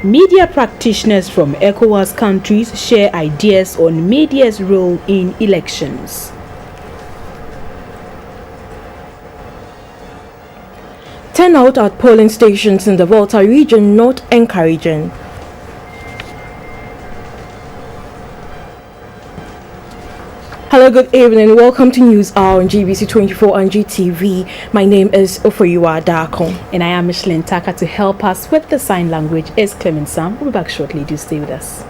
Media practitioners from ECOWAS countries share ideas on media's role in elections. Turnout at polling stations in the Volta region not encouraging. Hello, good evening. Welcome to News Hour on GBC24 and GTV. My name is Ofoyiwa Dako. And I am Micheline Taka. To help us with the sign language is Clement Sam. We'll be back shortly. Do stay with us.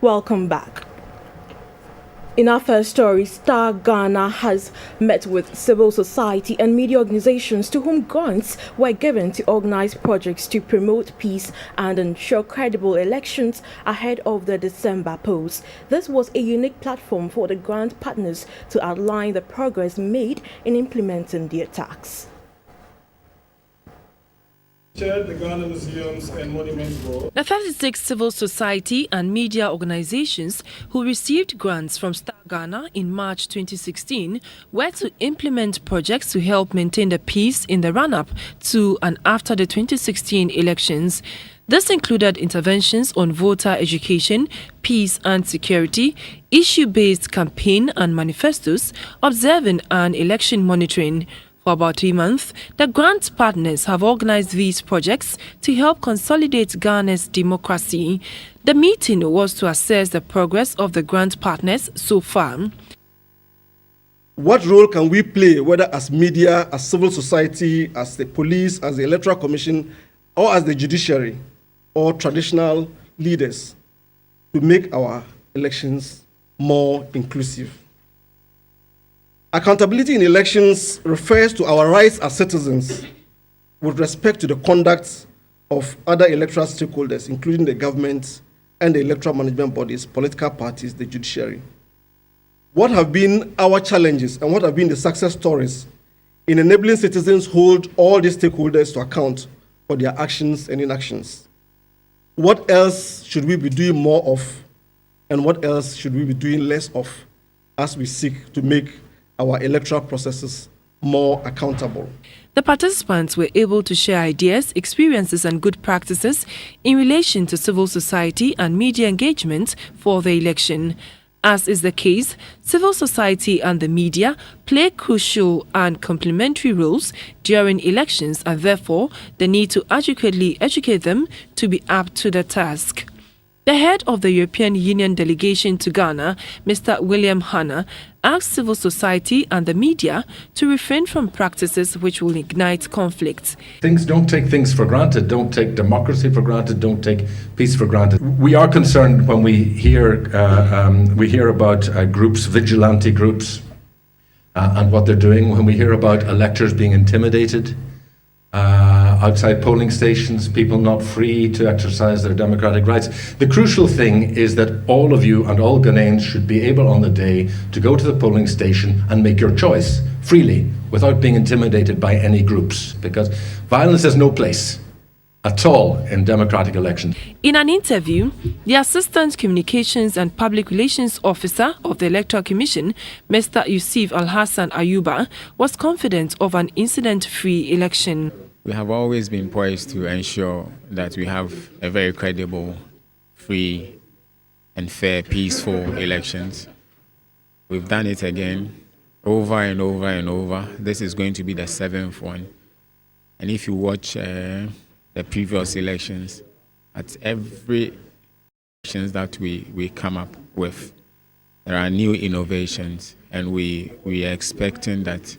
Welcome back. In our first story, Star Ghana has met with civil society and media organizations to whom grants were given to organize projects to promote peace and ensure credible elections ahead of the December polls. This was a unique platform for the grant partners to outline the progress made in implementing the attacks. Chaired the Ghana Museums and Monuments Board. The 36 civil society and media organizations who received grants from Star Ghana in March 2016 were to implement projects to help maintain the peace in the run-up to and after the 2016 elections. This included interventions on voter education, peace and security, issue-based campaign and manifestos, observing and election monitoring. For about 3 months, the grant partners have organized these projects to help consolidate Ghana's democracy. The meeting was to assess the progress of the grant partners so far. What role can we play, whether as media, as civil society, as the police, as the Electoral Commission, or as the judiciary, or traditional leaders, to make our elections more inclusive? Accountability in elections refers to our rights as citizens with respect to the conduct of other electoral stakeholders, including the government and the electoral management bodies, political parties, the judiciary. What have been our challenges and what have been the success stories in enabling citizens hold all these stakeholders to account for their actions and inactions? What else should we be doing more of, and what else should we be doing less of as we seek to make our electoral processes more accountable? The participants were able to share ideas, experiences and good practices in relation to civil society and media engagement for the election. As is the case, civil society and the media play crucial and complementary roles during elections, and therefore the need to adequately educate them to be up to the task. The head of the European Union delegation to Ghana, Mr. William Hanna, asked civil society and the media to refrain from practices which will ignite conflict. Don't take things for granted. Don't take democracy for granted. Don't take peace for granted. We are concerned when we hear about groups, vigilante groups, and what they're doing. When we hear about electors being intimidated outside polling stations, people not free to exercise their democratic rights. The crucial thing is that all of you and all Ghanaians should be able on the day to go to the polling station and make your choice freely without being intimidated by any groups, because violence has no place at all in democratic elections. In an interview, the Assistant Communications and Public Relations Officer of the Electoral Commission, Mr. Yusuf Al-Hassan Ayuba, was confident of an incident-free election. We have always been poised to ensure that we have a very credible, free and fair, peaceful elections. We've done it again, over and over and over. This is going to be the 7th one. And if you watch the previous elections, at every elections that we come up with, there are new innovations, and we are expecting that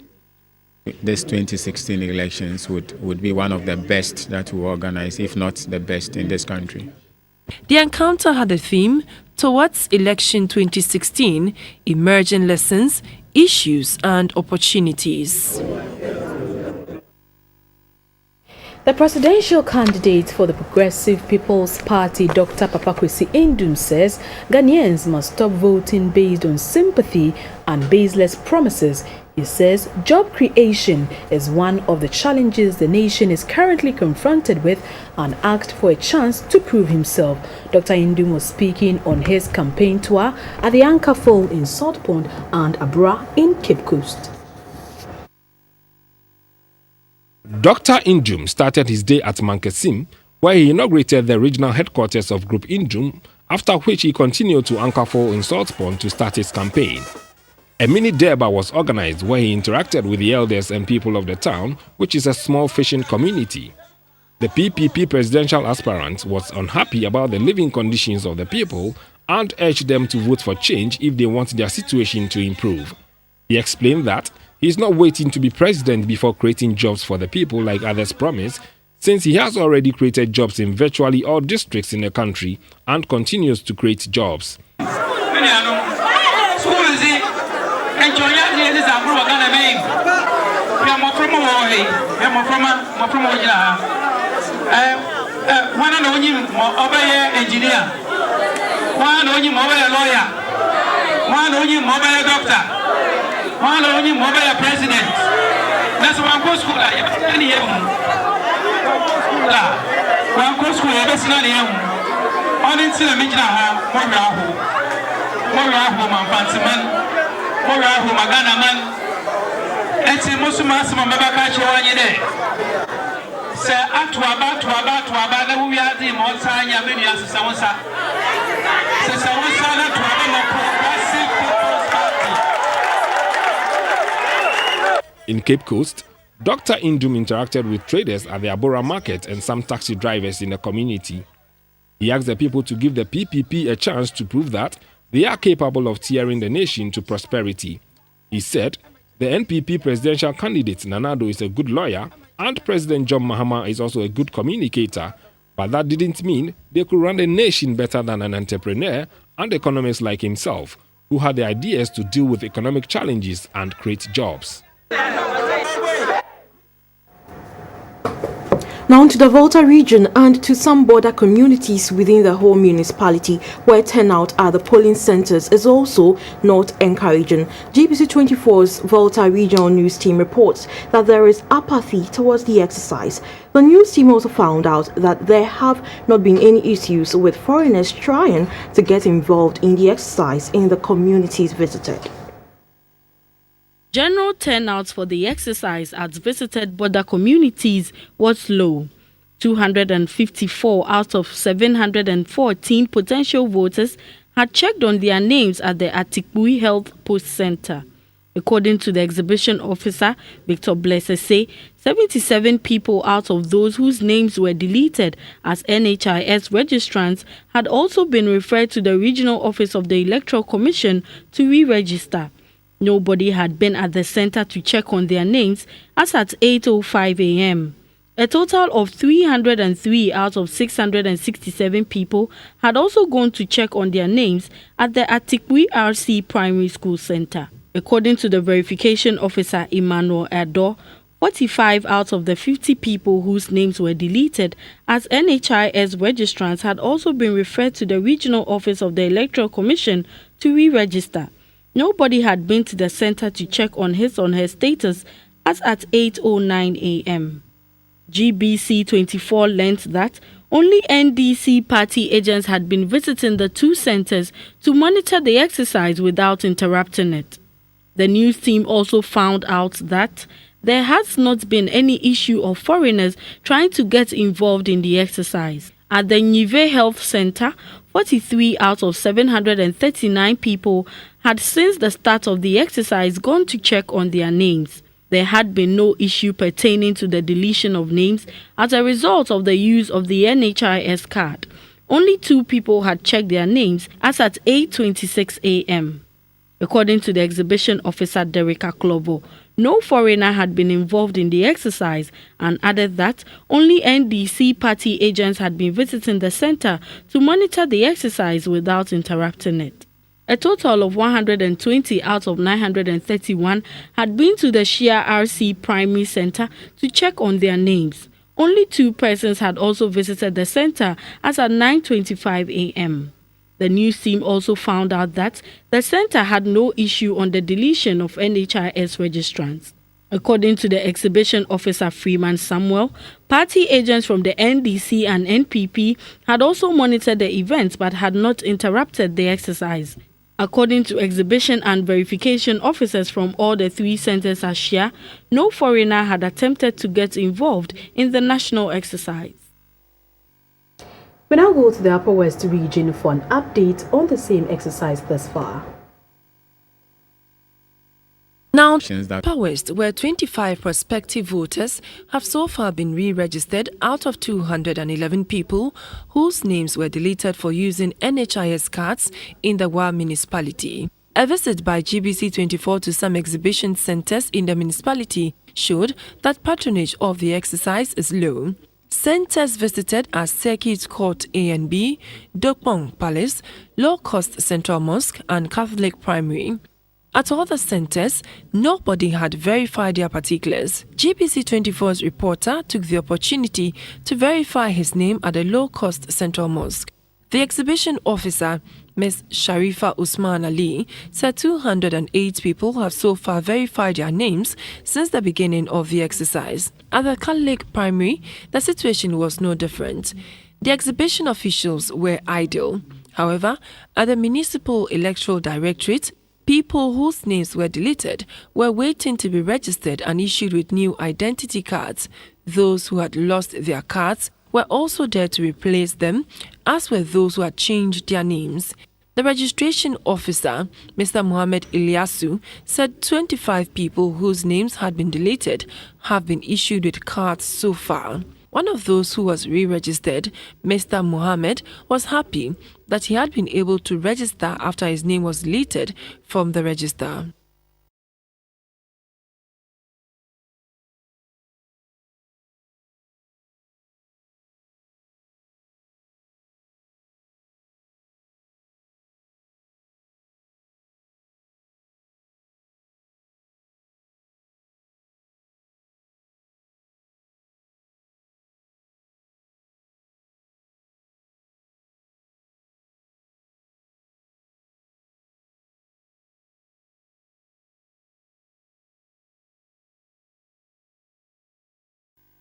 this 2016 elections would be one of the best that we organize, if not the best in this country. The encounter had a theme towards election 2016, emerging lessons, issues and opportunities. The presidential candidate for the Progressive People's Party, Dr. Papakwesi Indum, says Ghanaians must stop voting based on sympathy and baseless promises. He says job creation is one of the challenges the nation is currently confronted with and asked for a chance to prove himself. Dr. Indum was speaking on his campaign tour at the Anchor Fall in South Pond and Abra in Cape Coast. Dr. Indum started his day at Mankasim, where he inaugurated the regional headquarters of Group Indum, after which he continued to Anchor Fall in South Pond to start his campaign. A mini derby was organized where he interacted with the elders and people of the town, which is a small fishing community. The PPP presidential aspirant was unhappy about the living conditions of the people and urged them to vote for change if they want their situation to improve. He explained that he is not waiting to be president before creating jobs for the people like others promise, since he has already created jobs in virtually all districts in the country and continues to create jobs. One only mobile president. That's one go school. One go school. That's not him. On into the Mijna, Morahu, Manfantiman, Morahu, Magana man. It's a Muslim Mabakachi one day. Sir, Atuaba, we are the Montana, many as Samosa. Samosa, In Cape Coast, Dr. Indum interacted with traders at the Abora market and some taxi drivers in the community. He asked the people to give the PPP a chance to prove that they are capable of steering the nation to prosperity. He said the NPP presidential candidate Nanado is a good lawyer and President John Mahama is also a good communicator, but that didn't mean they could run the nation better than an entrepreneur and economist like himself, who had the ideas to deal with economic challenges and create jobs. Now to the Volta region and to some border communities within the whole municipality where turnout at the polling centers is also not encouraging. GBC24's Volta regional news team reports that there is apathy towards the exercise. The news team also found out that there have not been any issues with foreigners trying to get involved in the exercise in the communities visited. General turnout for the exercise at visited border communities was low. 254 out of 714 potential voters had checked on their names at the Atikbui Health Post Center. According to the exhibition officer, Victor Blessese, 77 people out of those whose names were deleted as NHIS registrants had also been referred to the regional office of the Electoral Commission to re-register. Nobody had been at the center to check on their names as at 8:05 a.m. A total of 303 out of 667 people had also gone to check on their names at the Atikbui RC Primary School Center. According to the verification officer Emmanuel Ado, 45 out of the 50 people whose names were deleted as NHIS registrants had also been referred to the regional office of the Electoral Commission to re-register. Nobody had been to the center to check on his or her status as at 8:09 a.m. GBC24 learned that only NDC party agents had been visiting the two centers to monitor the exercise without interrupting it. The news team also found out that there has not been any issue of foreigners trying to get involved in the exercise. At the Nive Health Center, 43 out of 739 people had since the start of the exercise gone to check on their names. There had been no issue pertaining to the deletion of names as a result of the use of the NHIS card. Only 2 people had checked their names as at 8:26 a.m. According to the exhibition officer Dereka Klovo, no foreigner had been involved in the exercise and added that only NDC party agents had been visiting the center to monitor the exercise without interrupting it. A total of 120 out of 931 had been to the Shia RC Primary Center to check on their names. Only 2 persons had also visited the center as at 9:25 a.m. The news team also found out that the center had no issue on the deletion of NHIS registrants. According to the exhibition officer Freeman Samuel, party agents from the NDC and NPP had also monitored the events but had not interrupted the exercise. According to exhibition and verification officers from all the 3 centers at Shia, no foreigner had attempted to get involved in the national exercise. We now go to the Upper West region for an update on the same exercise thus far. Now, Upper West, where 25 prospective voters have so far been re-registered out of 211 people whose names were deleted for using NHIS cards in the Wa municipality. A visit by GBC24 to some exhibition centers in the municipality showed that patronage of the exercise is low. Centers visited are Circuit Court A and B, Dokpong Palace, Low Cost Central Mosque and Catholic Primary. At all the centers, nobody had verified their particulars. GBC24's reporter took the opportunity to verify his name at the Low Cost Central Mosque. The exhibition officer, Ms. Sharifa Usman Ali, said 208 people have so far verified their names since the beginning of the exercise. At the Catholic Primary, the situation was no different. The exhibition officials were idle. However, at the Municipal Electoral Directorate, people whose names were deleted were waiting to be registered and issued with new identity cards. Those who had lost their cards were also there to replace them, as were those who had changed their names. The registration officer, Mr. Mohammed Ilyasu, said 25 people whose names had been deleted have been issued with cards so far. One of those who was re-registered, Mr. Mohammed, was happy that he had been able to register after his name was deleted from the register.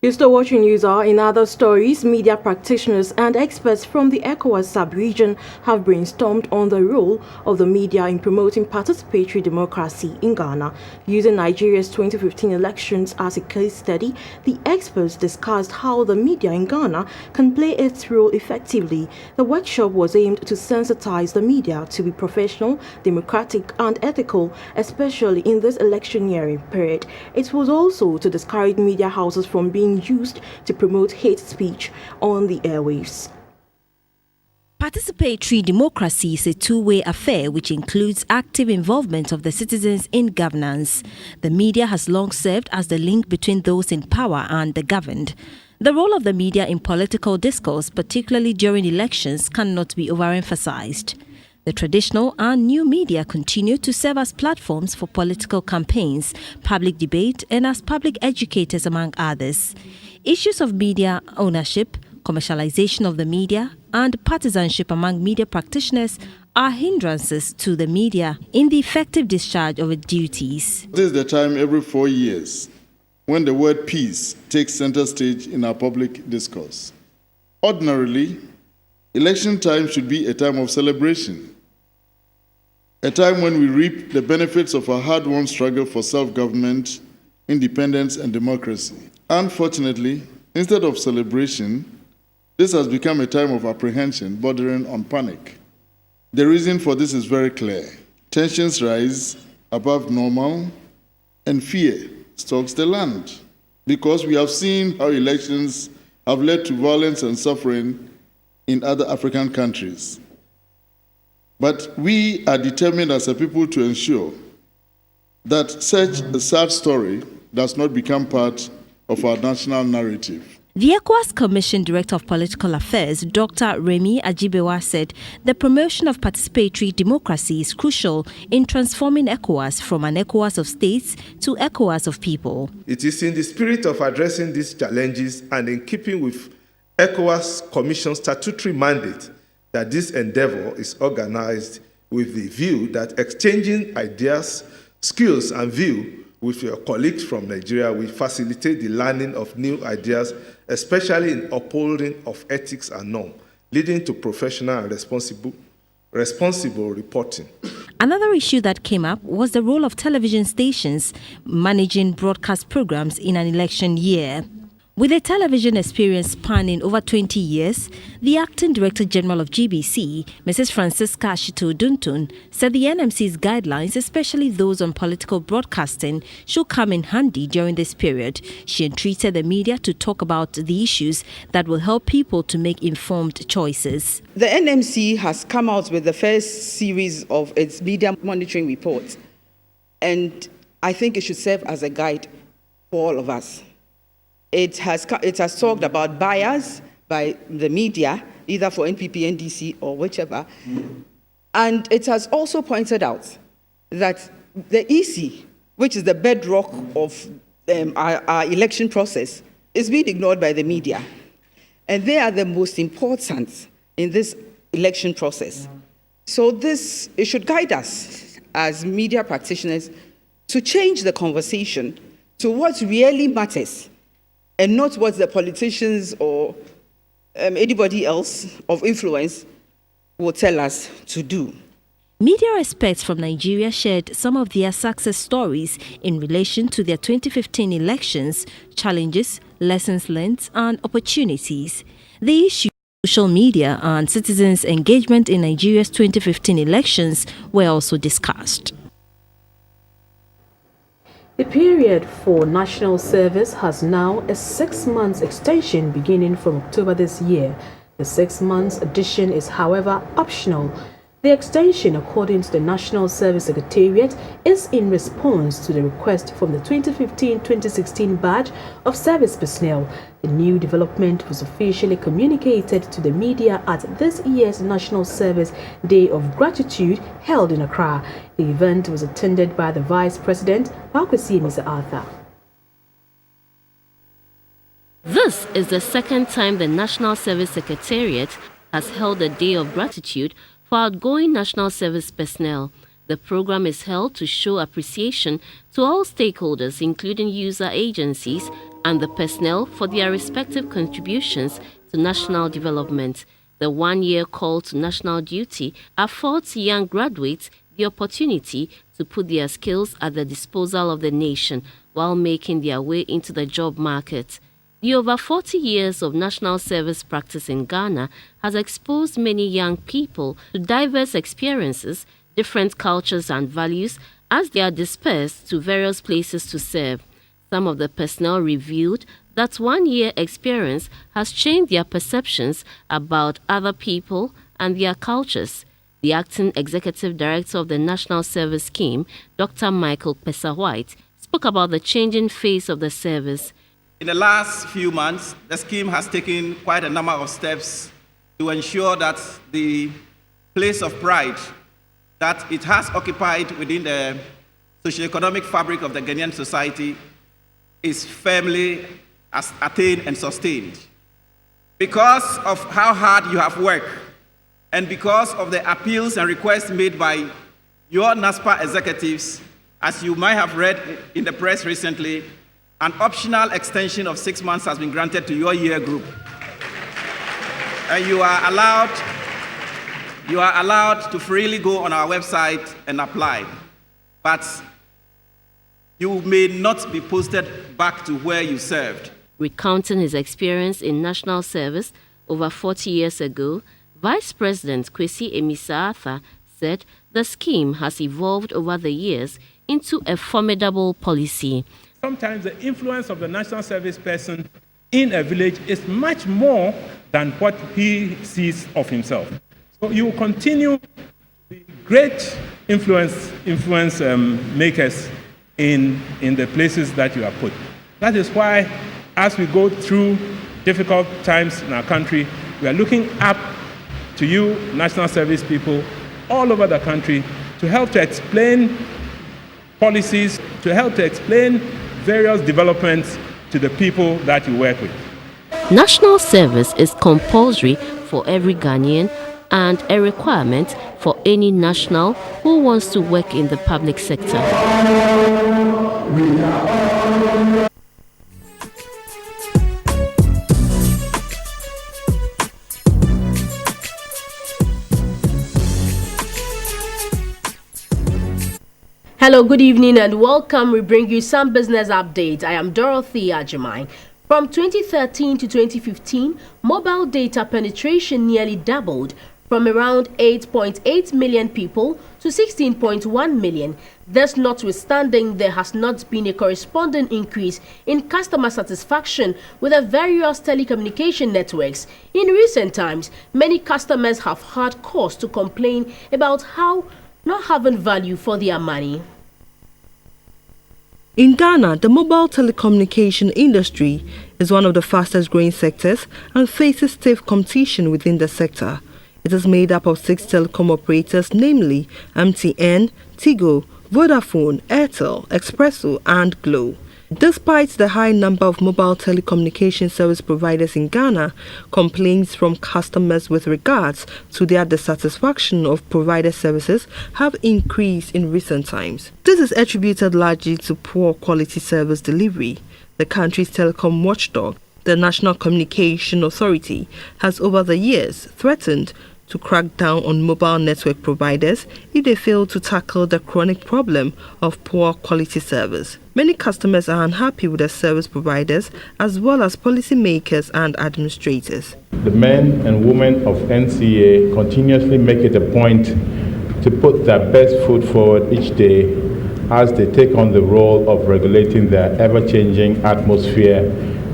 You're still watching News Hour. In other stories, media practitioners and experts from the ECOWAS sub-region have brainstormed on the role of the media in promoting participatory democracy in Ghana. Using Nigeria's 2015 elections as a case study, the experts discussed how the media in Ghana can play its role effectively. The workshop was aimed to sensitize the media to be professional, democratic and ethical, especially in this electioneering period. It was also to discourage media houses from being used to promote hate speech on the airwaves. Participatory democracy is a two-way affair which includes active involvement of the citizens in governance. The media has long served as the link between those in power and the governed. The role of the media in political discourse, particularly during elections, cannot be overemphasized. The traditional and new media continue to serve as platforms for political campaigns, public debate, and as public educators, among others. Issues of media ownership, commercialization of the media, and partisanship among media practitioners are hindrances to the media in the effective discharge of its duties. This is the time every 4 years when the word peace takes center stage in our public discourse. Ordinarily, election time should be a time of celebration, a time when we reap the benefits of our hard-won struggle for self-government, independence, and democracy. Unfortunately, instead of celebration, this has become a time of apprehension bordering on panic. The reason for this is very clear. Tensions rise above normal, and fear stalks the land, because we have seen how elections have led to violence and suffering in other African countries. But we are determined as a people to ensure that such a sad story does not become part of our national narrative. The ECOWAS Commission Director of Political Affairs, Dr. Remi Ajibewa, said the promotion of participatory democracy is crucial in transforming ECOWAS from an ECOWAS of states to ECOWAS of people. It is in the spirit of addressing these challenges and in keeping with ECOWAS Commission's statutory mandate that this endeavor is organized with the view that exchanging ideas, skills, and view with your colleagues from Nigeria will facilitate the learning of new ideas, especially in upholding of ethics and norms, leading to professional and responsible reporting. Another issue that came up was the role of television stations managing broadcast programs in an election year. With a television experience spanning over 20 years, the Acting Director General of GBC, Mrs. Francisca Ashito Duntun, said the NMC's guidelines, especially those on political broadcasting, should come in handy during this period. She entreated the media to talk about the issues that will help people to make informed choices. The NMC has come out with the first series of its media monitoring reports, and I think it should serve as a guide for all of us. It has talked about bias by the media, either for NPP, NDC, or whichever. And it has also pointed out that the EC, which is the bedrock of our election process, is being ignored by the media. And they are the most important in this election process. So it should guide us as media practitioners to change the conversation to what really matters, and not what the politicians or anybody else of influence will tell us to do. Media experts from Nigeria shared some of their success stories in relation to their 2015 elections, challenges, lessons learned, and opportunities. The issue of social media and citizens' engagement in Nigeria's 2015 elections were also discussed. The period for national service has now a 6-month extension beginning from October this year. The 6-month addition is, however, optional. The extension, according to the National Service Secretariat, is in response to the request from the 2015-2016 batch of service personnel. The new development was officially communicated to the media at this year's National Service Day of Gratitude held in Accra. The event was attended by the Vice President, Pakwesi Arthur. This is the second time the National Service Secretariat has held a Day of Gratitude for outgoing national service personnel. The program is held to show appreciation to all stakeholders, including user agencies and the personnel, for their respective contributions to national development. The one-year call to national duty affords young graduates the opportunity to put their skills at the disposal of the nation while making their way into the job market. The over 40 years of national service practice in Ghana has exposed many young people to diverse experiences, different cultures and values as they are dispersed to various places to serve. Some of the personnel revealed that 1-year experience has changed their perceptions about other people and their cultures. The Acting Executive Director of the National Service Scheme, Dr. Michael Pesa-White, spoke about the changing face of the service. In the last few months, the scheme has taken quite a number of steps to ensure that the place of pride that it has occupied within the socio-economic fabric of the Ghanaian society is firmly attained and sustained. Because of how hard you have worked, and because of the appeals and requests made by your NASPA executives, as you might have read in the press recently, an optional extension of 6 months has been granted to your year group. And you are allowed to freely go on our website and apply. But you may not be posted back to where you served. Recounting his experience in national service over 40 years ago, Vice President Kwesi Arthur said the scheme has evolved over the years into a formidable policy. Sometimes the influence of the national service person in a village is much more than what he sees of himself. So you will continue to be great influence makers in the places that you are put. That is why, as we go through difficult times in our country, we are looking up to you, national service people, all over the country, to help to explain policies, to help to explain various developments to the people that you work with. National service is compulsory for every Ghanaian and a requirement for any national who wants to work in the public sector. Hello, good evening and welcome. We bring you some business updates. I am Dorothy Ajimai. From 2013 to 2015, mobile data penetration nearly doubled from around 8.8 million people to 16.1 million. Thus, notwithstanding, there has not been a corresponding increase in customer satisfaction with the various telecommunication networks. In recent times, many customers have had cause to complain about how not having value for their money. In Ghana, the mobile telecommunication industry is one of the fastest growing sectors and faces stiff competition within the sector. It is made up of 6 telecom operators, namely MTN, Tigo, Vodafone, Airtel, Expresso and Glo. Despite the high number of mobile telecommunication service providers in Ghana, complaints from customers with regards to their dissatisfaction of provider services have increased in recent times. This is attributed largely to poor quality service delivery. The country's telecom watchdog, the National Communication Authority, has over the years threatened to crack down on mobile network providers if they fail to tackle the chronic problem of poor quality service. Many customers are unhappy with their service providers as well as policymakers and administrators. The men and women of NCA continuously make it a point to put their best foot forward each day as they take on the role of regulating their ever-changing atmosphere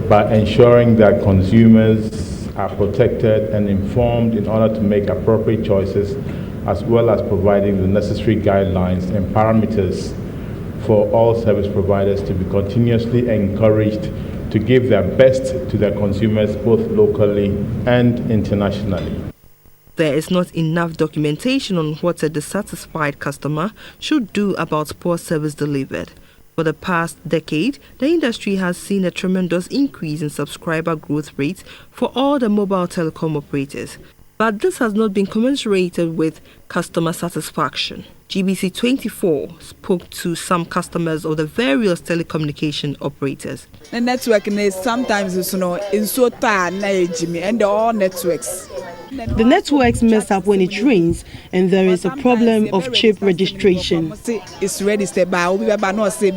by ensuring that consumers are protected and informed in order to make appropriate choices, as well as providing the necessary guidelines and parameters for all service providers to be continuously encouraged to give their best to their consumers both locally and internationally. There is not enough documentation on what a dissatisfied customer should do about poor service delivered. For the past decade, the industry has seen a tremendous increase in subscriber growth rates for all the mobile telecom operators, but this has not been commensurated with customer satisfaction. GBC24 spoke to some customers of the various telecommunication operators. The network is sometimes in so tired and all networks. The networks mess up when it rains and there is a problem of chip registration. It's registered by not say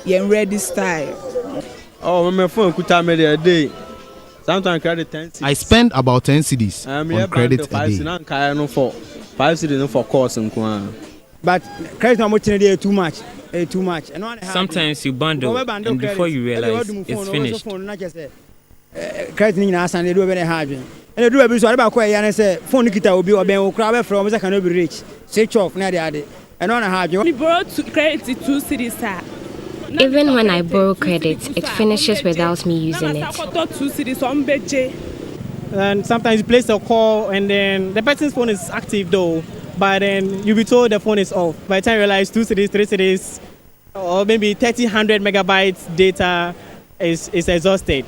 you're ready style. Oh, my phone could time a day. Sometimes credit 10 cedis. I spend about 10 cedis on credit a day. 5 cedis for course and but credit not too much. Too much. Sometimes you bundle and before you realize it's finished. Credit in us and they do very hard. And they do a bit about quite and say phone kita will be or ben crab from I cannot be rich. Switch off near the other. And on a hard you borrow credit 2 cedis. Even when I borrow credit, it finishes without me using it. And sometimes you place a call and then the person's phone is active though, but then you'll be told the phone is off. By the time you realize 2 cedis, 3 cedis, or maybe 100 megabytes data is exhausted.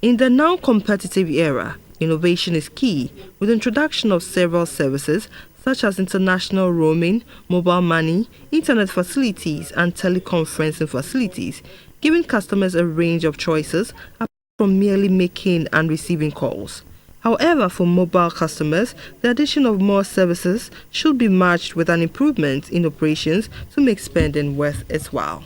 In the now competitive era, innovation is key with the introduction of several services such as international roaming, mobile money, internet facilities and teleconferencing facilities, giving customers a range of choices apart from merely making and receiving calls. However, for mobile customers, the addition of more services should be matched with an improvement in operations to make spending worth its while.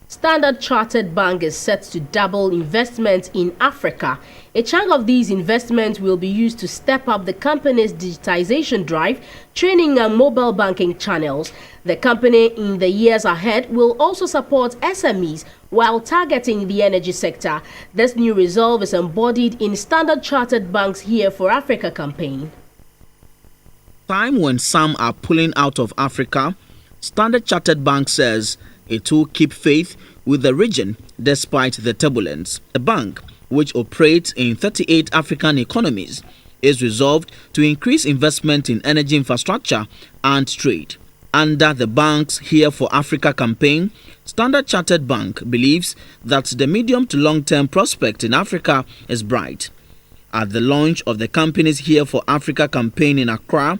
Standard Chartered Bank is set to double investment in Africa. A chunk of these investments will be used to step up the company's digitization drive, training and mobile banking channels. The company in the years ahead will also support SMEs while targeting the energy sector. This new resolve is embodied in Standard Chartered Bank's Here for Africa campaign. Time when some are pulling out of Africa, Standard Chartered Bank says it will keep faith with the region despite the turbulence. The bank, which operates in 38 African economies, is resolved to increase investment in energy infrastructure and trade. Under the bank's Here for Africa campaign, Standard Chartered Bank believes that the medium to long-term prospect in Africa is bright. At the launch of the company's Here for Africa campaign in Accra,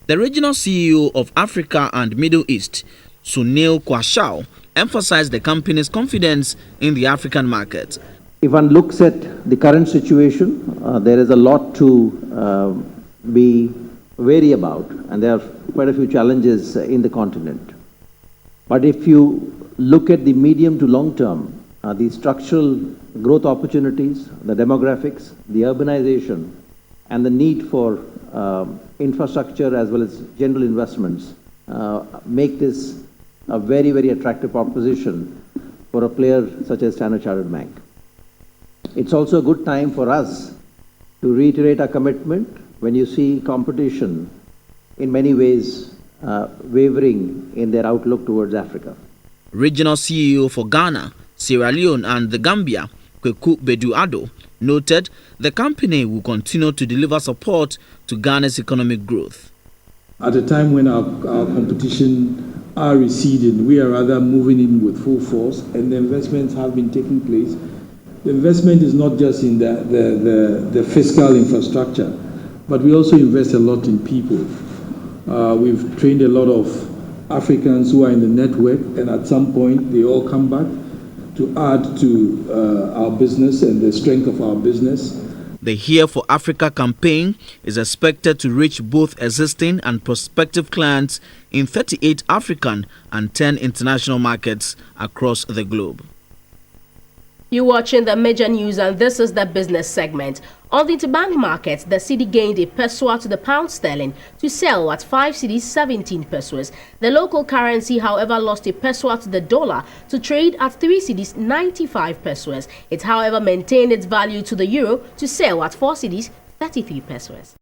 the regional CEO of Africa and Middle East, Sunil Kwashao, emphasized the company's confidence in the African market. If one looks at the current situation, there is a lot to be wary about, and there are quite a few challenges in the continent. But if you look at the medium to long term, the structural growth opportunities, the demographics, the urbanization, and the need for infrastructure as well as general investments make this a very, very attractive proposition for a player such as Standard Chartered Bank. It's also a good time for us to reiterate our commitment when you see competition in many ways wavering in their outlook towards Africa. Regional CEO for Ghana, Sierra Leone and the Gambia, Kweku Bedu-Ado, noted the company will continue to deliver support to Ghana's economic growth. At a time when our competition are receding, we are rather moving in with full force, and the investments have been taking place. The investment is not just in the fiscal infrastructure, but we also invest a lot in people. We've trained a lot of Africans who are in the network, and at some point they all come back to add to our business and the strength of our business. The Here for Africa campaign is expected to reach both existing and prospective clients in 38 African and 10 international markets across the globe. You're watching the major news, and this is the business segment. On the interbank market, the cedi gained a peso to the pound sterling to sell at 5 cedis 17 pesos. The local currency, however, lost a peso to the dollar to trade at 3 cedis 95 pesos. It, however, maintained its value to the euro to sell at 4 cedis 33 pesos.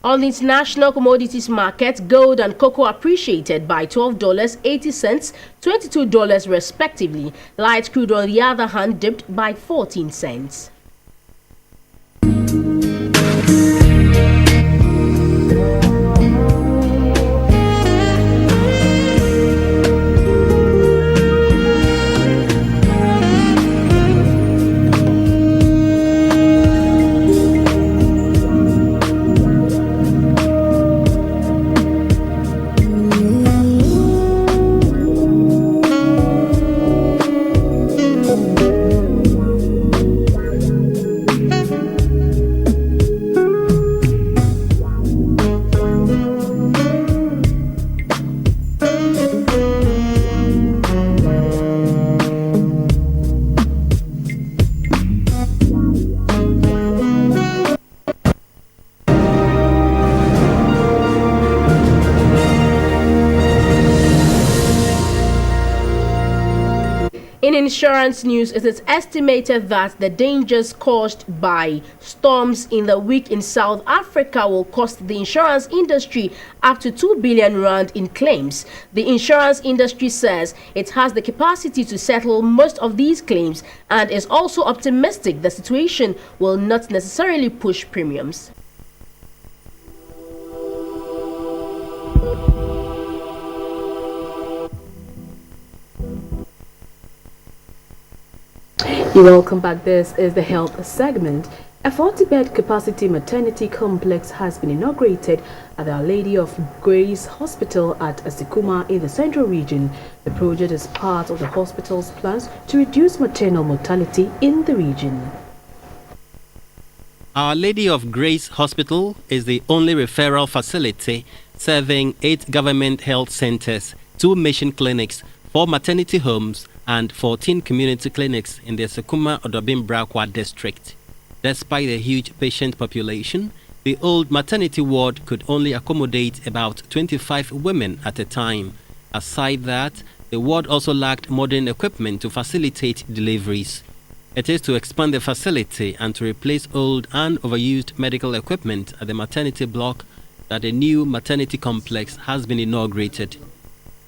On the international commodities market, gold and cocoa appreciated by $12.80, $22 respectively. Light crude, on the other hand, dipped by 14 cents. In insurance news, it is estimated that the dangers caused by storms in the week in South Africa will cost the insurance industry up to 2 billion rand in claims. The insurance industry says it has the capacity to settle most of these claims and is also optimistic the situation will not necessarily push premiums. You're welcome back. This is the health segment. A 40-bed capacity maternity complex has been inaugurated at Our Lady of Grace Hospital at Asikuma in the Central Region. The project is part of the hospital's plans to reduce maternal mortality in the region. Our Lady of Grace Hospital is the only referral facility serving 8 government health centers, 2 mission clinics, 4 maternity homes, and 14 community clinics in the Sekuma Odobin Brakwa district. Despite the huge patient population, the old maternity ward could only accommodate about 25 women at a time. Aside that, the ward also lacked modern equipment to facilitate deliveries. It is to expand the facility and to replace old and overused medical equipment at the maternity block that a new maternity complex has been inaugurated.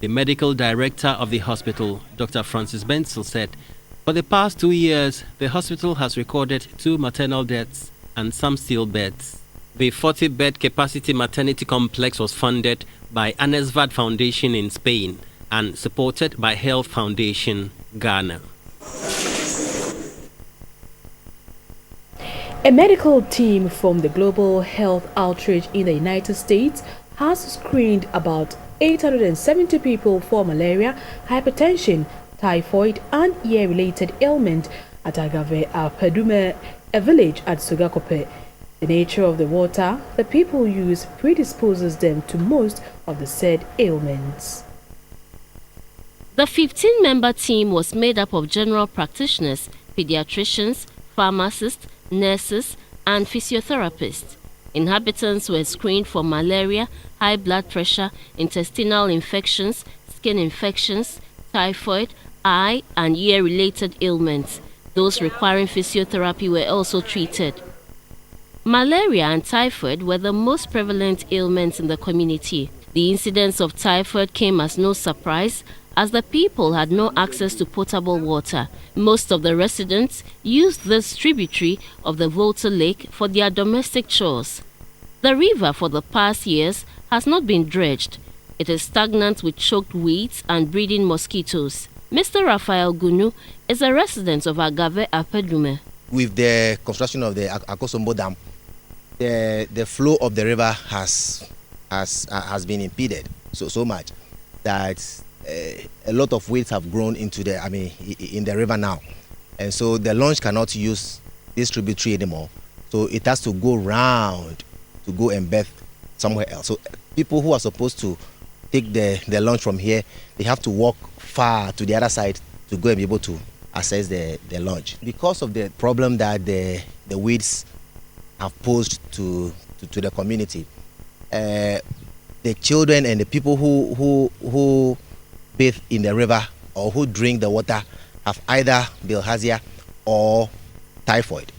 The medical director of the hospital, Dr. Francis Bensel, said, for the past 2 years, the hospital has recorded 2 maternal deaths and some stillbirths. The 40-bed capacity maternity complex was funded by Anesvad Foundation in Spain and supported by Health Foundation, Ghana. A medical team from the Global Health Outreach in the United States has screened about 870 people for malaria, hypertension, typhoid, and ear-related ailments at Agave Apedume, a village at Sugakope. The nature of the water the people use predisposes them to most of the said ailments. The 15-member team was made up of general practitioners, pediatricians, pharmacists, nurses, and physiotherapists. Inhabitants were screened for malaria, high blood pressure, intestinal infections, skin infections, typhoid, eye, and ear-related ailments. Those requiring physiotherapy were also treated. Malaria and typhoid were the most prevalent ailments in the community. The incidence of typhoid came as no surprise, as the people had no access to potable water. Most of the residents used this tributary of the Volta Lake for their domestic chores. The river for the past years has not been dredged. It is stagnant with choked weeds and breeding mosquitoes. Mr. Raphael Gunu is a resident of Agave Apedume. With the construction of the Akosombo Dam, the flow of the river has been impeded so much that a lot of weeds have grown into in the river now, and so the launch cannot use this tributary anymore. So it has to go round to go and bathe somewhere else. So people who are supposed to take the launch from here, they have to walk far to the other side to go and be able to access the launch because of the problem that the weeds have posed to the community. The children and the people who bathe in the river or who drink the water have either bilharzia or typhoid.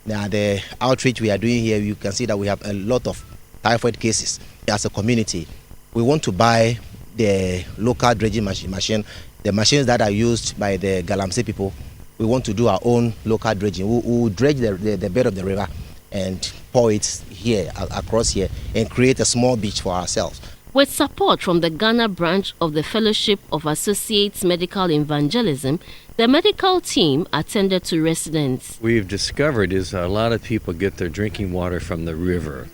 Now, the outreach we are doing here, you can see that we have a lot of typhoid cases. As a community, we want to buy the local dredging machine, the machines that are used by the Galamsey people. We want to do our own local dredging. We will dredge the bed of the river and pour it here, across here, and create a small beach for ourselves. With support from the Ghana branch of the Fellowship of Associates Medical Evangelism, the medical team attended to residents. We've discovered is a lot of people get their drinking water from the river,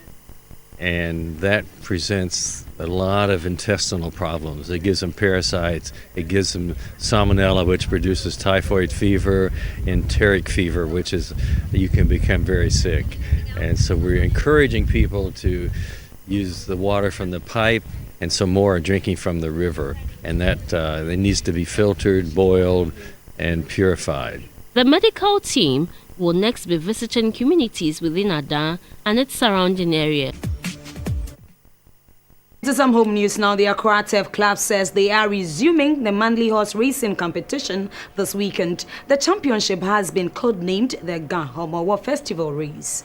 and that presents a lot of intestinal problems. It gives them parasites, it gives them salmonella, which produces typhoid fever, enteric fever, which is, you can become very sick. And so we're encouraging people to use the water from the pipe, and some more are drinking from the river, and that it needs to be filtered, boiled, and purified. The medical team will next be visiting communities within Adan and its surrounding area. To some home news now, the Accra Turf Club says they are resuming the monthly horse racing competition this weekend. The championship has been codenamed the Gahomawa Festival Race.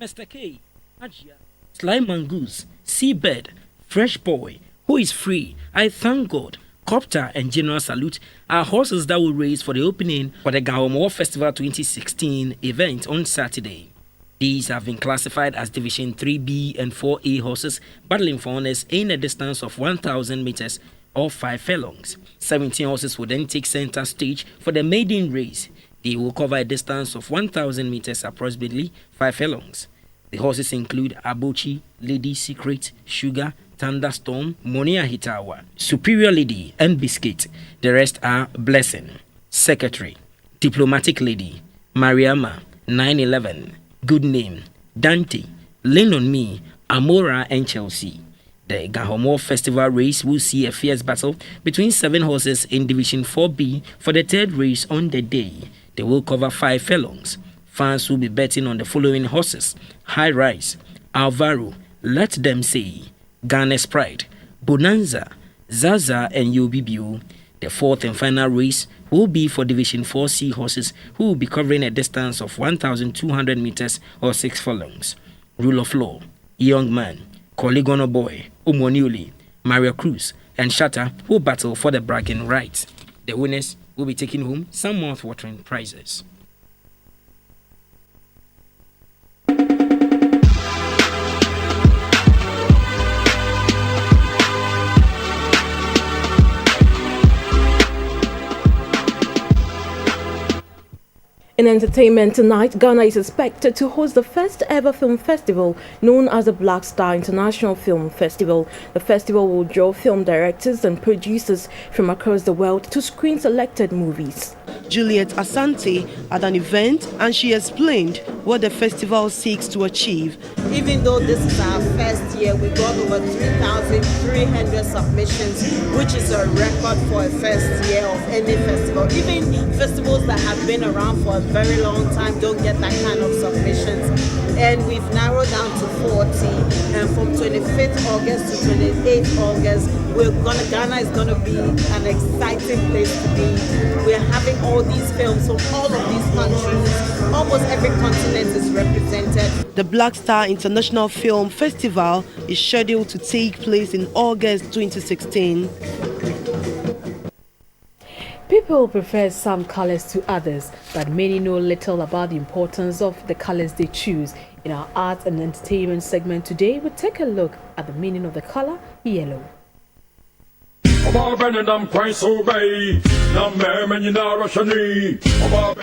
Mr. K, Ajia, Sly Mongoose, Seabird, Fresh Boy, Who is Free, I Thank God, Copter, and General Salute are horses that will race for the opening for the Gahomawa Festival 2016 event on Saturday. These have been classified as Division 3B and 4A horses battling for honors in a distance of 1,000 meters or 5 furlongs. 17 horses will then take center stage for the maiden race. They will cover a distance of 1,000 meters, approximately 5 furlongs. The horses include Abochi, Lady Secret, Sugar, Thunderstorm, Monia Hitawa, Superior Lady, and Biscuit. The rest are Blessing, Secretary, Diplomatic Lady, Mariama, 911, Good Name, Dante, Lean on Me, Amora, and Chelsea. The Gahomo Festival race will see a fierce battle between 7 horses in Division 4B for the 3rd race on the day. They will cover 5 furlongs. Fans will be betting on the following horses: High Rise, Alvaro, Let Them Say, Ghana's Pride, Bonanza, Zaza and Yobibio. The 4th and final race will be for Division 4C horses who will be covering a distance of 1,200 meters or 6 furlongs. Rule of Law, Young Man, Coligono Boy, Omoniuli, Mario Cruz, and Shatta will battle for the bragging rights. The winners will be taking home some mouth-watering prizes. In entertainment tonight, Ghana is expected to host the first ever film festival known as the Black Star International Film Festival. The festival will draw film directors and producers from across the world to screen selected movies. Juliet Asante at an event, and she explained what the festival seeks to achieve. Even though this is our first year, we got over 3,300 submissions, which is a record for a first year of any festival. Even festivals that have been around for a very long time don't get that kind of submissions. And we've narrowed down to 40. And from 25th August to 28th August, Ghana is going to be an exciting place to be. We're having all these films from all of these countries. Almost every continent is represented. The Black Star International Film Festival is scheduled to take place in August 2016. People prefer some colors to others, but many know little about the importance of the colors they choose. In our arts and entertainment segment today, we take a look at the meaning of the color yellow.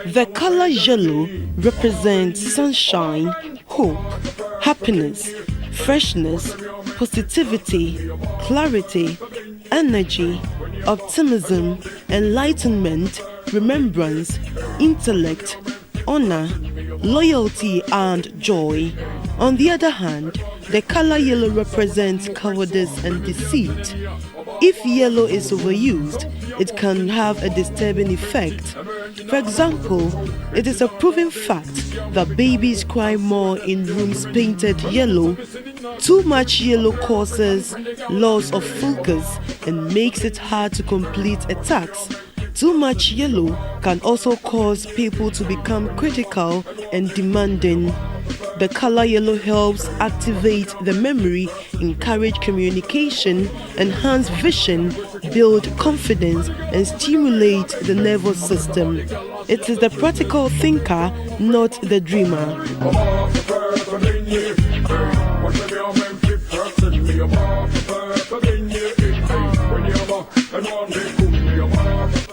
The color yellow represents sunshine, hope, happiness, freshness, positivity, clarity, energy, optimism, enlightenment, remembrance, intellect, honor, loyalty, and joy. On the other hand, the color yellow represents cowardice and deceit. If yellow is overused, it can have a disturbing effect. For example, it is a proven fact that babies cry more in rooms painted yellow. Too much yellow causes loss of focus and makes it hard to complete a task. Too much yellow can also cause people to become critical and demanding. The color yellow helps activate the memory, encourage communication, enhance vision, build confidence, and stimulate the nervous system. It is the practical thinker, not the dreamer.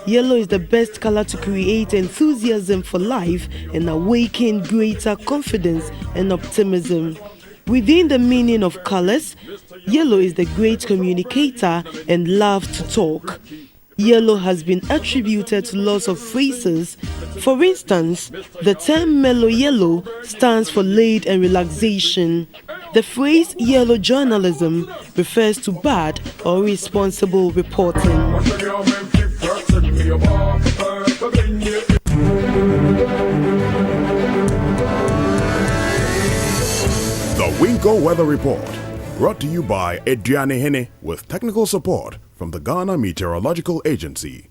Yellow is the best color to create enthusiasm for life and awaken greater confidence and optimism. Within the meaning of colors, yellow is the great communicator and loves to talk. Yellow has been attributed to lots of phrases. For instance, the term mellow yellow stands for laid and relaxation. The phrase yellow journalism refers to bad or irresponsible reporting. The Winko Weather Report, brought to you by Adriane Hene with technical support from the Ghana Meteorological Agency.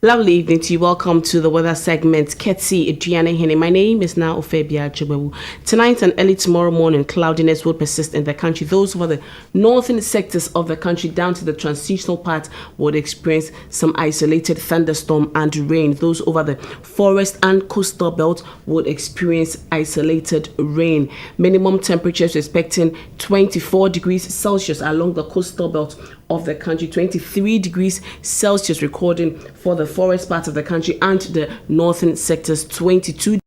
Lovely evening to you. Welcome to the weather segment. Ketsi Adriane Hene. My name is now Ofebia Chibewu. Tonight and early tomorrow morning, cloudiness will persist in the country. Those over the northern sectors of the country down to the transitional part would experience some isolated thunderstorm and rain. Those over the forest and coastal belt would experience isolated rain. Minimum temperatures expecting 24 degrees Celsius along the coastal belt of the country, 23 degrees Celsius recording for the forest part of the country, and the northern sectors 22.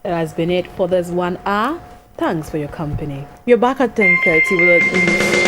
That has been it for this 1 hour. Thanks for your company. You're back at 10:30 with